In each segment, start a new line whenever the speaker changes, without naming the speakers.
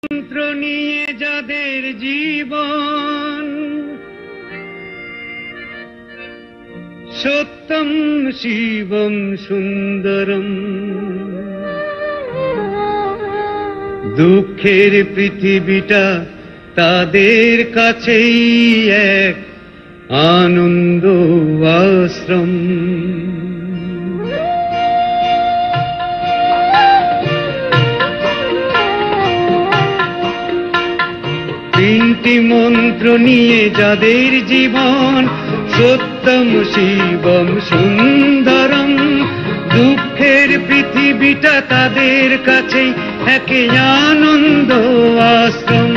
মন্ত্র নিয়ে যাদের জীবন, সত্যম শিবম সুন্দরম। দুঃখের পৃথিবীটা তাদের কাছেই এক আনন্দ আশ্রম। তিনটি মন্ত্র নিয়ে যাদের জীবন, সত্যম শিবম সুন্দরম। দুঃখের পৃথিবীটা তাদের কাছে এক আনন্দ আশ্রম।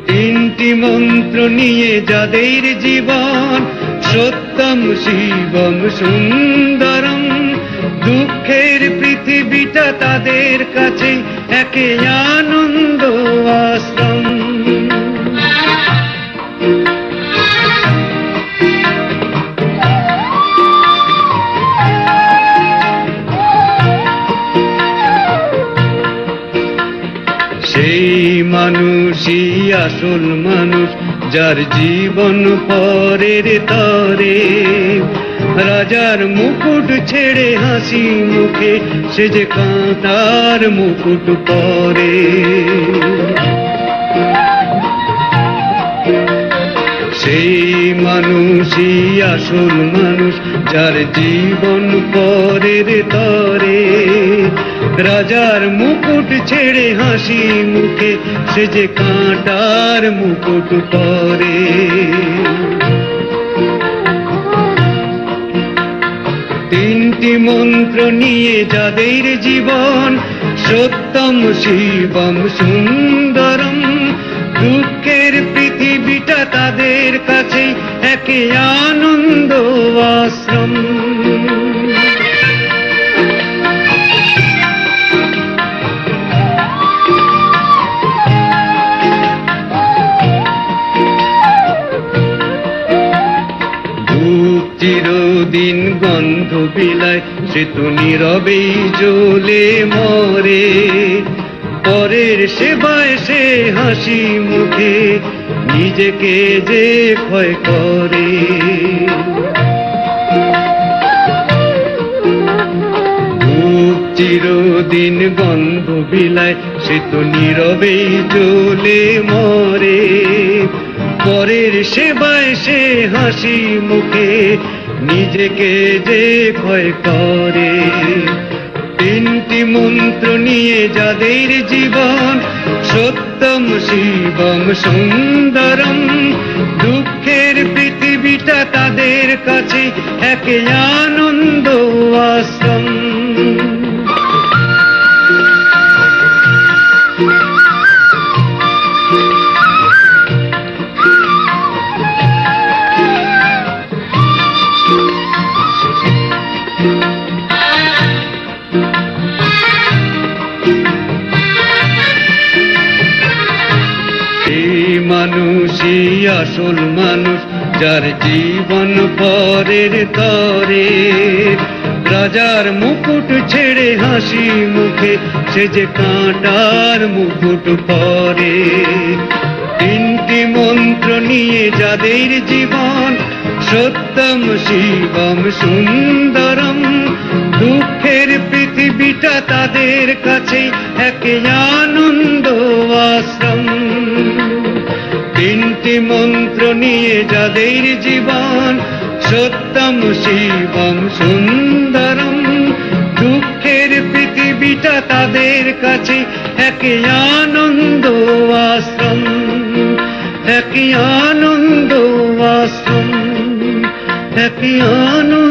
তিনটি মন্ত্র নিয়ে যাদের জীবন, সত্যম শিবম সুন্দরম। দুঃখের পৃথিবীটা তাদের কাছে এক আনন্দ আশ্রম। সেই মানুষই আসল মানুষ, যার জীবন পরের তরে। রাজার মুকুট ছেড়ে হাসি মুখে সে যে কাঁটার মুকুট পরে। সেই মানুষই আসল মানুষ, যার জীবন পরের তরে। রাজার মুকুট ছেড়ে হাসি মুখে সে যে কাঁটার মুকুট পরে। তিনটি মন্ত্র নিয়ে যাদের জীবন, সত্যম শিবম সুন্দরম। দুঃখের পৃথিবীটা তাদের কাছে এক আনন্দ আশ্রম। চিরদিন গন্ধ বিলায়, সে তো নীরবেই জ্বলে মরে। পরের সেবায় সে হাসি মুখে নিজেকে যে ক্ষয় করে। চিরদিন গন্ধ বিলায়, সে তো নীরবেই জ্বলে মরে। পরের সেবায় সে হাসি মুখে নিজেকে যে ক্ষয় করে। তিনটি মন্ত্র নিয়ে যাদের জীবন, সত্যম শিবম সুন্দরম। দুঃখের পৃথিবীটা তাদের কাছে এক আনন্দ আশ্রম। মানুষই আসল মানুষ, যার জীবন পরের তরে। রাজার মুকুট ছেড়ে হাসি মুখে সে যে কাঁটার মুকুট পরে। তিনটি মন্ত্র নিয়ে যাদের জীবন, সত্যম শিবম সুন্দরম। দুঃখের পৃথিবীটা তাদের কাছে এক আনন্দ আশ্রম। তিনটি মন্ত্র নিয়ে যাদের জীবন, সত্যম শিবম সুন্দরম। দুঃখের পৃথিবীটা তাদের কাছে এক আনন্দ আশ্রম, এক আনন্দ আশ্রম, এক আনন্দ।